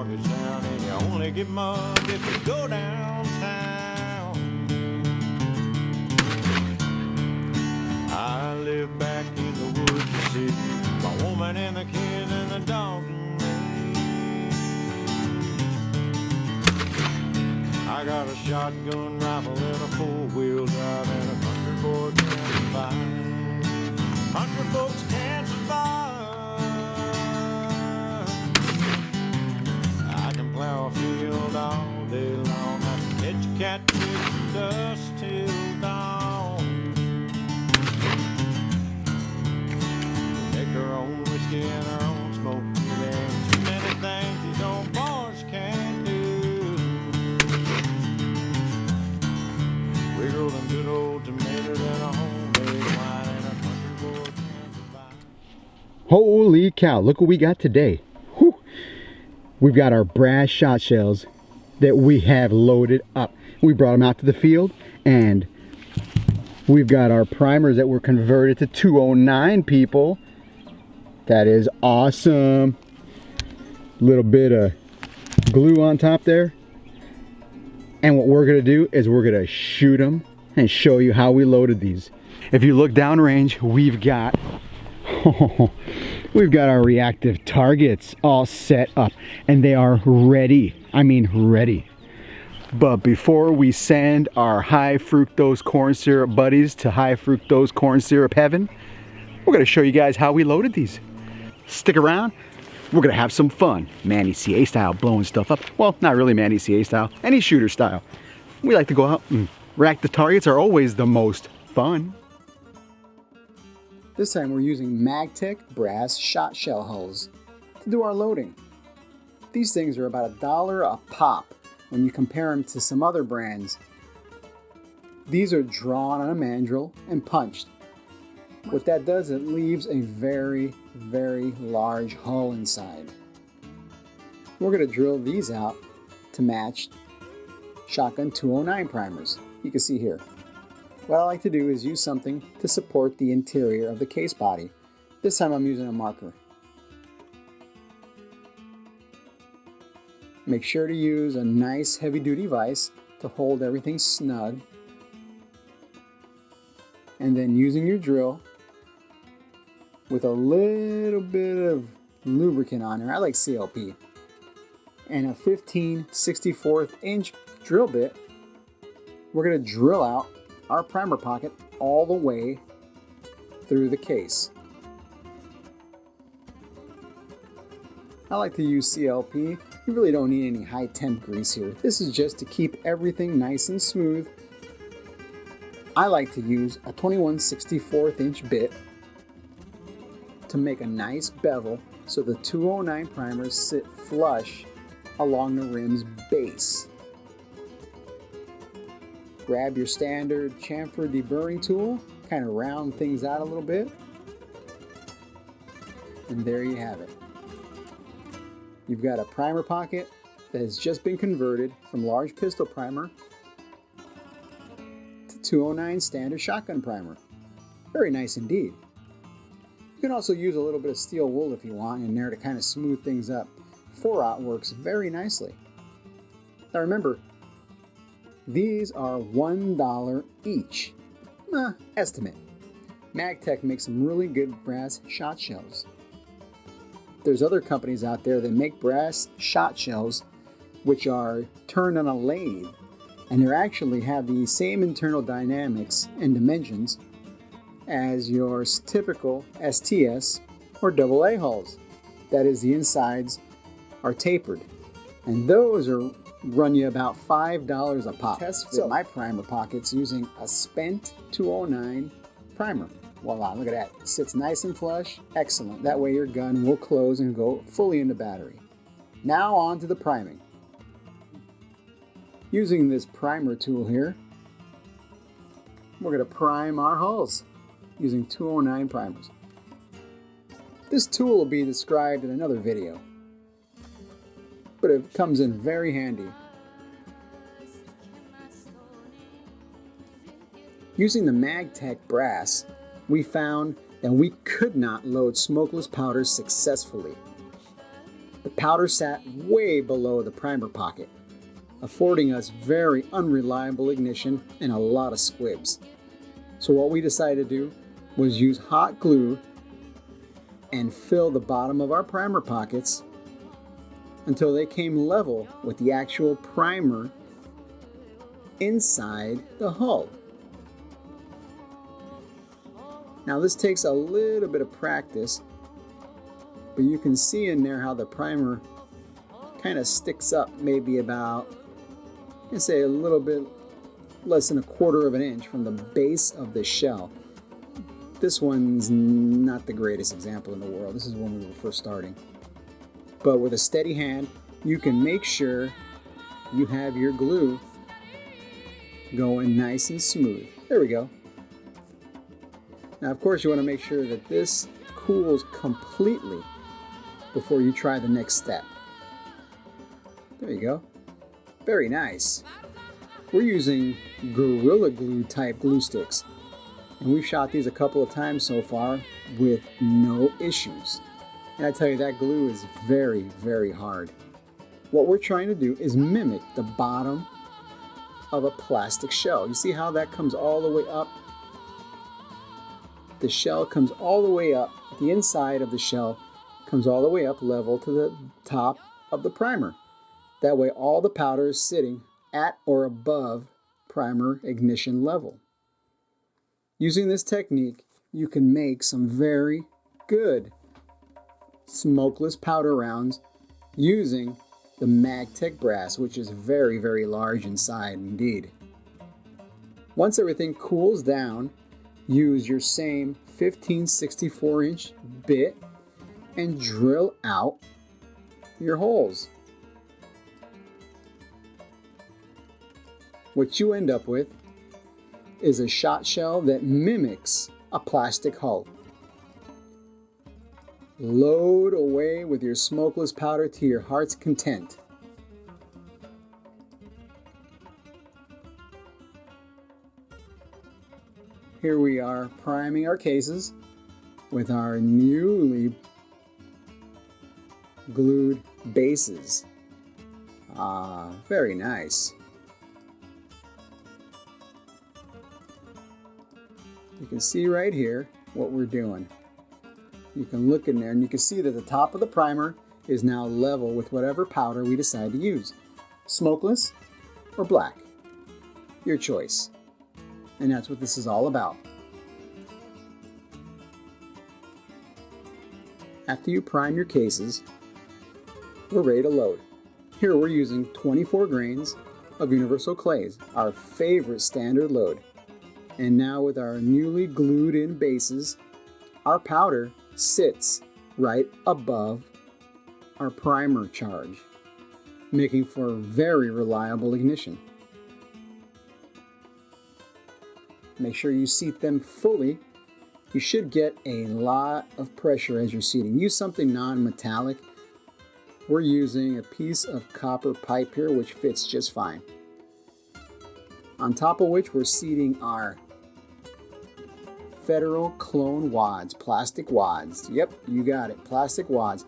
market sound, and you only get mugged if you go downtown. I live back in the woods, you see, my woman and the kids and the dog and me. I got a shotgun rifle and a four-wheel drive and a country boy can't survive. Country folks can't survive. I can plow a field all day long. I can catch a catfish from dusk till dawn. Make our own whiskey and our own smoke. There ain't too many things these old boys can't do. We grow them good old tomatoes and a homemade wine and a country boy can't survive. Holy cow, look what we got today. Whew. We've got our brass shot shells that we have loaded up. We brought them out to the field, and we've got our primers that were converted to 209, people. That is awesome. Little bit of glue on top there. And what we're gonna do is we're gonna shoot them and show you how we loaded these. If you look downrange, we've got our reactive targets all set up, and they are ready. I mean ready. But before we send our high fructose corn syrup buddies to high fructose corn syrup heaven, we're gonna show you guys how we loaded these. Stick around, we're gonna have some fun. Manny CA style, blowing stuff up. Well, not really Manny CA style, any shooter style. We like to go out and rack the targets, are always the most fun. This time we're using Magtech brass shot shell hulls to do our loading. These things are about $1 a pop when you compare them to some other brands. These are drawn on a mandrel and punched. What that does, it leaves a very, very large hull inside. We're going to drill these out to match shotgun 209 primers. You can see here. What I like to do is use something to support the interior of the case body. This time I'm using a marker. Make sure to use a nice heavy-duty vise to hold everything snug. And then using your drill with a little bit of lubricant on there, I like CLP, and a 15/64 inch drill bit, we're going to drill out our primer pocket all the way through the case. I like to use CLP. You really don't need any high temp grease here. This is just to keep everything nice and smooth. I like to use a 21/64 inch bit to make a nice bevel so the 209 primers sit flush along the rim's base. Grab your standard chamfer deburring tool, kind of round things out a little bit, and there you have it. You've got a primer pocket that has just been converted from large pistol primer to 209 standard shotgun primer. Very nice indeed. You can also use a little bit of steel wool if you want in there to kind of smooth things up. 4-aught works very nicely. Now remember, these are $1 each. Estimate. Magtech makes some really good brass shot shells. There's other companies out there that make brass shot shells which are turned on a lathe, and they actually have the same internal dynamics and dimensions as your typical STS or AA hulls. That is, the insides are tapered, and those run you about $5 a pop. Test fit my primer pockets using a spent 209 primer. Voila, look at that. It sits nice and flush. Excellent. That way your gun will close and go fully into battery. Now on to the priming. Using this primer tool here, we're going to prime our hulls using 209 primers. This tool will be described in another video, but it comes in very handy. Using the Magtech brass, we found that we could not load smokeless powders successfully. The powder sat way below the primer pocket, affording us very unreliable ignition and a lot of squibs. So what we decided to do was use hot glue and fill the bottom of our primer pockets until they came level with the actual primer inside the hull. Now this takes a little bit of practice, but you can see in there how the primer kind of sticks up maybe about, let's say, a little bit less than 1/4 of an inch from the base of the shell. This one's not the greatest example in the world. This is when we were first starting. But with a steady hand, you can make sure you have your glue going nice and smooth. There we go. Now, of course, you want to make sure that this cools completely before you try the next step. There you go. Very nice. We're using Gorilla Glue type glue sticks, and we've shot these a couple of times so far with no issues. And I tell you, that glue is very, very hard. What we're trying to do is mimic the bottom of a plastic shell. You see how that comes all the way up? The shell comes all the way up. The inside of the shell comes all the way up level to the top of the primer. That way all the powder is sitting at or above primer ignition level. Using this technique, you can make some very good smokeless powder rounds using the Magtech brass, which is very, very large inside indeed. Once everything cools down, use your same 15/64-inch bit and drill out your holes. What you end up with is a shot shell that mimics a plastic hull. Load away with your smokeless powder to your heart's content. Here we are priming our cases with our newly glued bases. Very nice. You can see right here what we're doing. You can look in there and you can see that the top of the primer is now level with whatever powder we decide to use. Smokeless or black. Your choice. And that's what this is all about. After you prime your cases, we're ready to load. Here we're using 24 grains of Universal Clays, our favorite standard load. And now with our newly glued in bases, our powder sits right above our primer charge, making for very reliable ignition. Make sure you seat them fully. You should get a lot of pressure as you're seating. Use something non-metallic. We're using a piece of copper pipe here, which fits just fine. On top of which we're seating our Federal clone wads, plastic wads. Yep, you got it, plastic wads.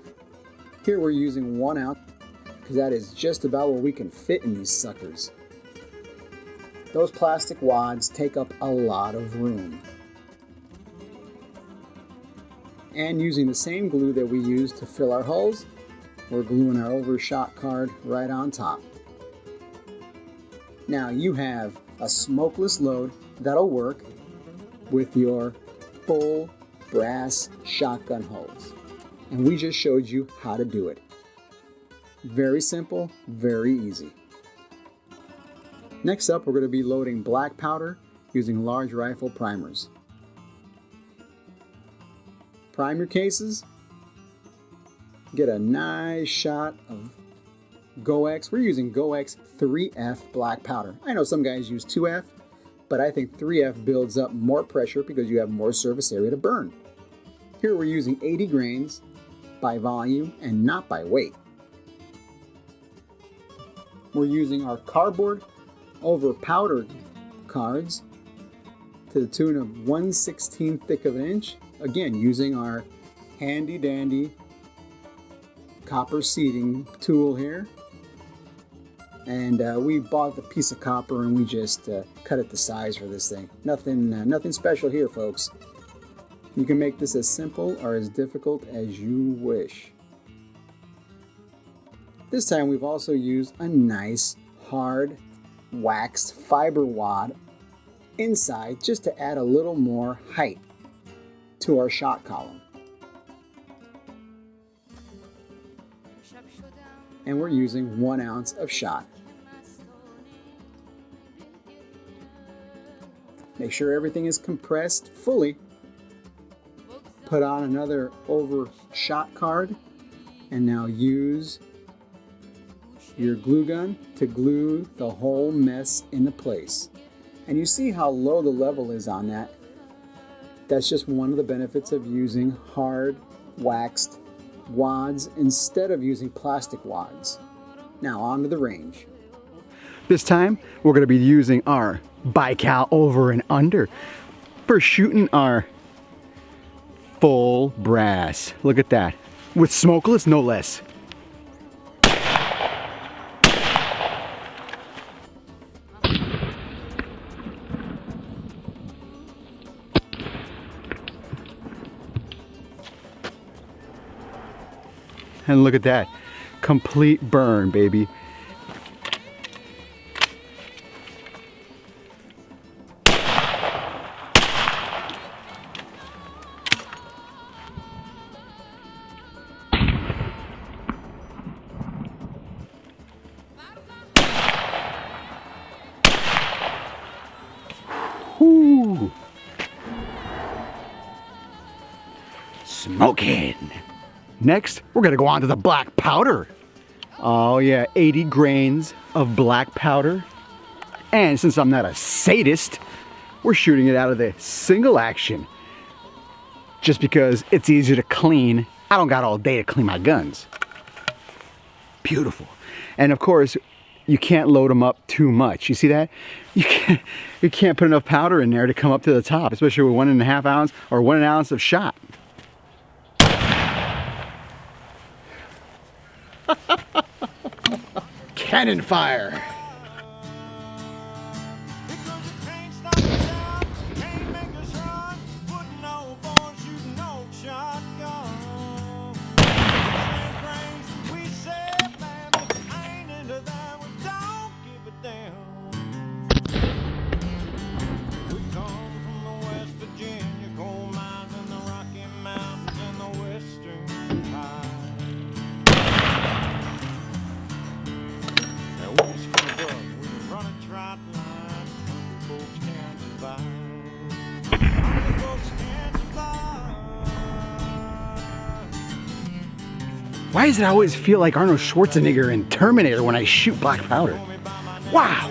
Here we're using 1 ounce because that is just about what we can fit in these suckers. Those plastic wads take up a lot of room. And using the same glue that we use to fill our hulls, we're gluing our overshot card right on top. Now you have a smokeless load that'll work with your full brass shotgun hulls. And we just showed you how to do it. Very simple, very easy. Next up, we're going to be loading black powder using large rifle primers. Prime your cases. Get a nice shot of GoX. We're using GoX 3F black powder. I know some guys use 2F, but I think 3F builds up more pressure because you have more surface area to burn. Here we're using 80 grains by volume and not by weight. We're using our cardboard over powder cards to the tune of 1/16 thick of an inch. Again, using our handy dandy copper seeding tool here. And we bought the piece of copper and we just cut it to size for this thing. Nothing special here, folks. You can make this as simple or as difficult as you wish. This time we've also used a nice hard waxed fiber wad inside just to add a little more height to our shot column. And we're using 1 ounce of shot. Make sure everything is compressed fully. Put on another over shot card and now use your glue gun to glue the whole mess into place. And you see how low the level is on that. That's just one of the benefits of using hard waxed wads instead of using plastic wads. Now on to the range. This time we're going to be using our bical over and under for shooting our full brass. Look at that. With smokeless, no less. And look at that. Complete burn, baby. Whoo! Smoking. Next, we're gonna go on to the black powder. Oh yeah, 80 grains of black powder. And since I'm not a sadist, we're shooting it out of the single action. Just because it's easier to clean. I don't got all day to clean my guns. Beautiful. And of course, you can't load them up too much. You see that? You can't put enough powder in there to come up to the top, especially with 1.5 ounce or 1 ounce of shot. Cannon fire. Why does it always feel like Arnold Schwarzenegger in Terminator when I shoot black powder? Wow!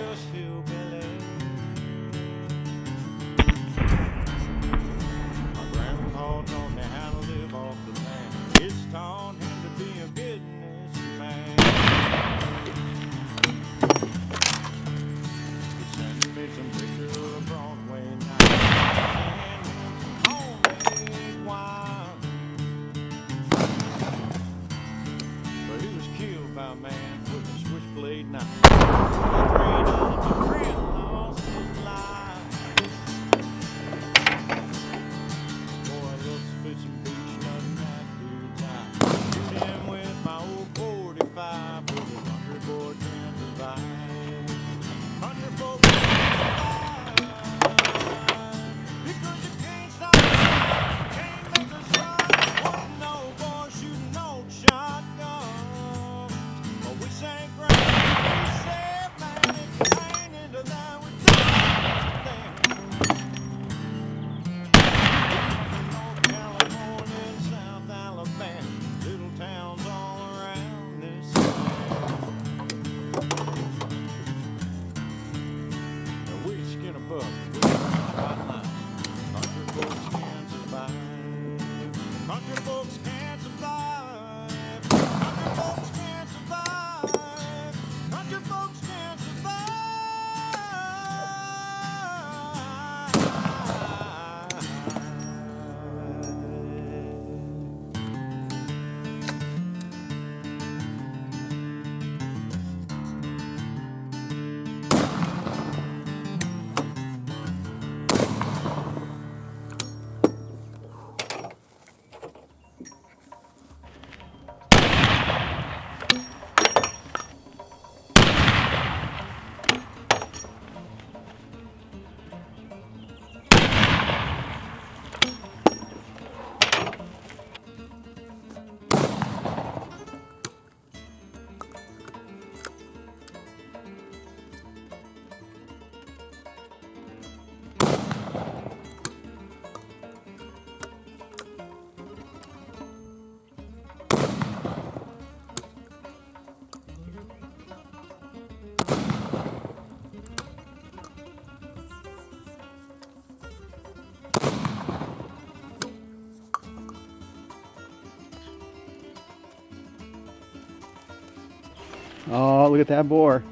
Oh, look at that bore.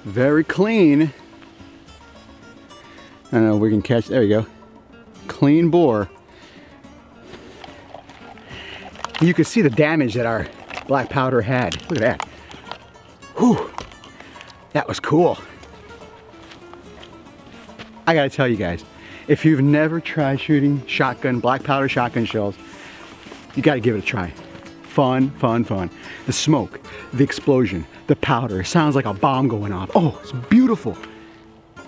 Very clean. I don't know if we can catch, there you go. Clean bore. You can see the damage that our black powder had. Look at that. Whew. That was cool. I gotta tell you guys, if you've never tried shooting black powder shotgun shells, you gotta give it a try. Fun, fun, fun. The smoke, the explosion, the powder. It sounds like a bomb going off. Oh, it's beautiful.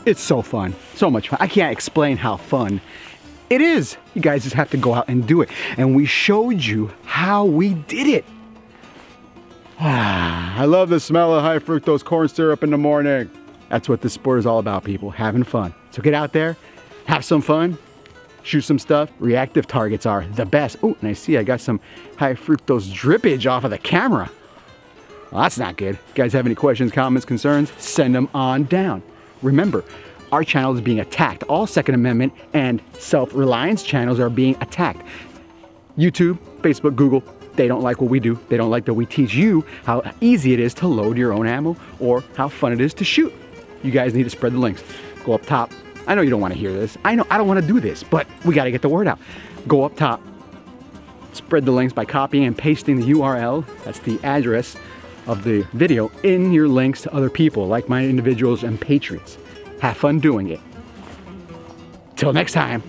It's so fun, so much fun. I can't explain how fun it is. You guys just have to go out and do it. And we showed you how we did it. I love the smell of high fructose corn syrup in the morning. That's what this sport is all about, people, having fun. So get out there, have some fun, shoot some stuff. Reactive targets are the best. Oh, and I see I got some high fructose drippage off of the camera. Well, that's not good. If you guys have any questions, comments, concerns, send them on down. Remember, our channel is being attacked. All Second Amendment and self-reliance channels are being attacked. YouTube, Facebook, Google, they don't like what we do. They don't like that we teach you how easy it is to load your own ammo or how fun it is to shoot. You guys need to spread the links. Go up top. I know you don't want to hear this. I know I don't want to do this, but we got to get the word out. Go up top. Spread the links by copying and pasting the URL. That's the address of the video in your links to other people, like-minded individuals and patriots. Have fun doing it. Till next time.